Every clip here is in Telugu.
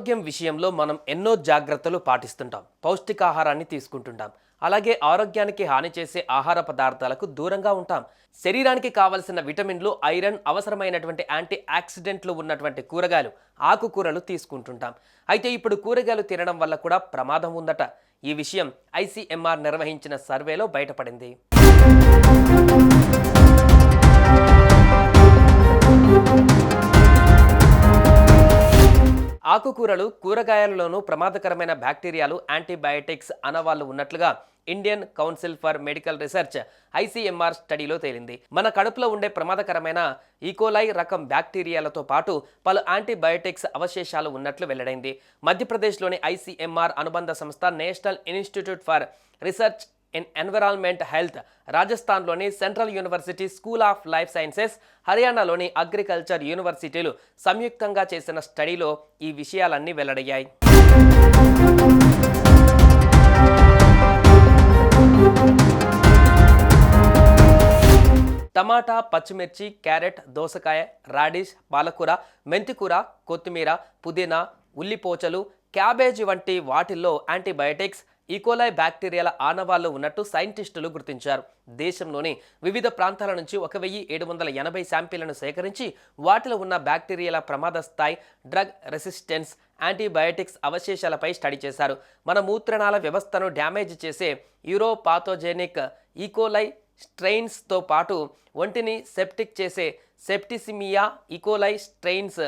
ఆరోగ్యం విషయంలో మనం ఎన్నో జాగ్రత్తలు పాటిస్తుంటాం. పౌష్టికాహారాన్ని తీసుకుంటుంటాం. అలాగే ఆరోగ్యానికి హాని చేసే ఆహార పదార్థాలకు దూరంగా ఉంటాం. శరీరానికి కావలసిన విటమిన్లు, ఐరన్, అవసరమైనటువంటి యాంటీ ఆక్సిడెంట్లు ఉన్నటువంటి కూరగాయలు, ఆకుకూరలు తీసుకుంటుంటాం. అయితే ఇప్పుడు కూరగాయలు తినడం వల్ల కూడా ప్రమాదం ఉందట. ఈ విషయం ICMR నిర్వహించిన సర్వేలో బయటపడింది. ఆకుకూరలు, కూరగాయలలోనూ ప్రమాదకరమైన బ్యాక్టీరియాలు, యాంటీబయాటిక్స్ అనవాళ్లు ఉన్నట్లుగా Indian council for medical research ICMR స్టడీలో తేలింది. మన కడుపులో ఉండే ప్రమాదకరమైన ఈకోలై రకం బ్యాక్టీరియాలతో పాటు పలు యాంటీబయాటిక్స్ అవశేషాలు ఉన్నట్లు వెల్లడైంది. మధ్యప్రదేశ్లోని ICMR అనుబంధ సంస్థ national institute for research in environment health, రాజస్థాన్లోని central university school of life sciences, హర్యానాలోని అగ్రికల్చర్ యూనివర్సిటీలు సంయుక్తంగా చేసిన స్టడీలో ఈ విషయాలన్నీ వెల్లడయ్యాయి. టమాటా, పచ్చిమిర్చి, క్యారెట్, దోసకాయ, రాడిష్, పాలకూర, మెంతికూర, కొత్తిమీర, పుదీనా, ఉల్లిపోచలు, క్యాబేజీ వంటి వాటిల్లో యాంటీబయాటిక్స్, ఈకోలై బ్యాక్టీరియాల ఆనవాళ్లు ఉన్నట్టు సైంటిస్టులు గుర్తించారు. దేశంలోని వివిధ ప్రాంతాల నుంచి 1780 శాంపిళ్లను సేకరించి వాటిలో ఉన్న బ్యాక్టీరియాల ప్రమాద స్థాయి, డ్రగ్ రెసిస్టెన్స్, యాంటీబయాటిక్స్ అవశేషాలపై స్టడీ చేశారు. మన మూత్రనాళ వ్యవస్థను డ్యామేజ్ చేసే యూరోపాథోజెనిక్ ఈకోలై స్ట్రెయిన్స్తో పాటు ఒంటిని సెప్టిక్ చేసే సెప్టిసిమియా ఈకోలై స్ట్రెయిన్స్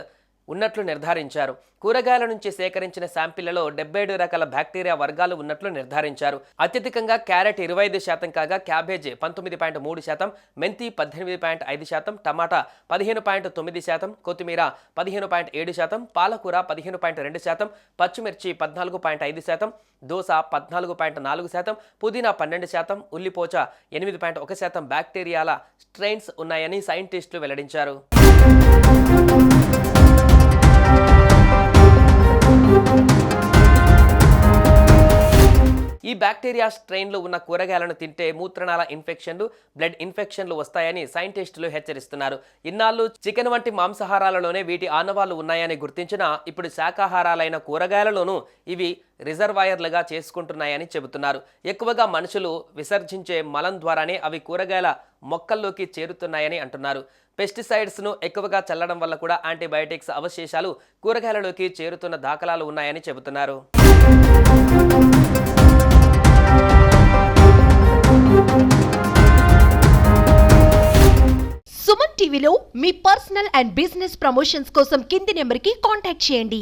ఉన్నట్లు నిర్ధారించారు. కూరగాయల నుంచి సేకరించిన శాంపిళ్లలో 77 రకాల బ్యాక్టీరియా వర్గాలు ఉన్నట్లు నిర్ధారించారు. అత్యధికంగా క్యారెట్ 25% కాగా క్యాబేజీ 19.3%, మెంతి 18.5%, టమాటా 15.9%, కొత్తిమీర 15.7%, పాలకూర 15.2%, పచ్చిమిర్చి 14.5%, దోస 14.4%, పుదీనా 12%, ఉల్లిపోచ 8.1% బ్యాక్టీరియాల స్ట్రెయిన్స్ ఉన్నాయని సైంటిస్టులు వెల్లడించారు. ఈ బ్యాక్టీరియా స్ట్రెయిన్లు ఉన్న కూరగాయలను తింటే మూత్రనాళ ఇన్ఫెక్షన్లు, బ్లడ్ ఇన్ఫెక్షన్లు వస్తాయని సైంటిస్టులు హెచ్చరిస్తున్నారు. ఇన్నాళ్ళు చికెన్ వంటి మాంసాహారాలలోనే వీటి ఆనవాళ్లు ఉన్నాయని గుర్తించినా ఇప్పుడు శాకాహారాలైన కూరగాయలలోనూ ఇవి రిజర్వాయర్లుగా చేసుకుంటున్నాయని చెబుతున్నారు. ఎక్కువగా మనుషులు విసర్జించే మలం ద్వారానే అవి కూరగాయల మొక్కల్లోకి చేరుతున్నాయని అంటున్నారు. పెస్టిసైడ్స్ను ఎక్కువగా చల్లడం వల్ల కూడా యాంటీబయాటిక్స్ అవశేషాలు కూరగాయలలోకి చేరుతున్న దాఖలాలు ఉన్నాయని చెబుతున్నారు. సుమన్ టీవీలో మీ పర్సనల్ అండ్ బిజినెస్ ప్రమోషన్స్ కోసం కింది నెంబర్కి కాంటాక్ట్ చేయండి.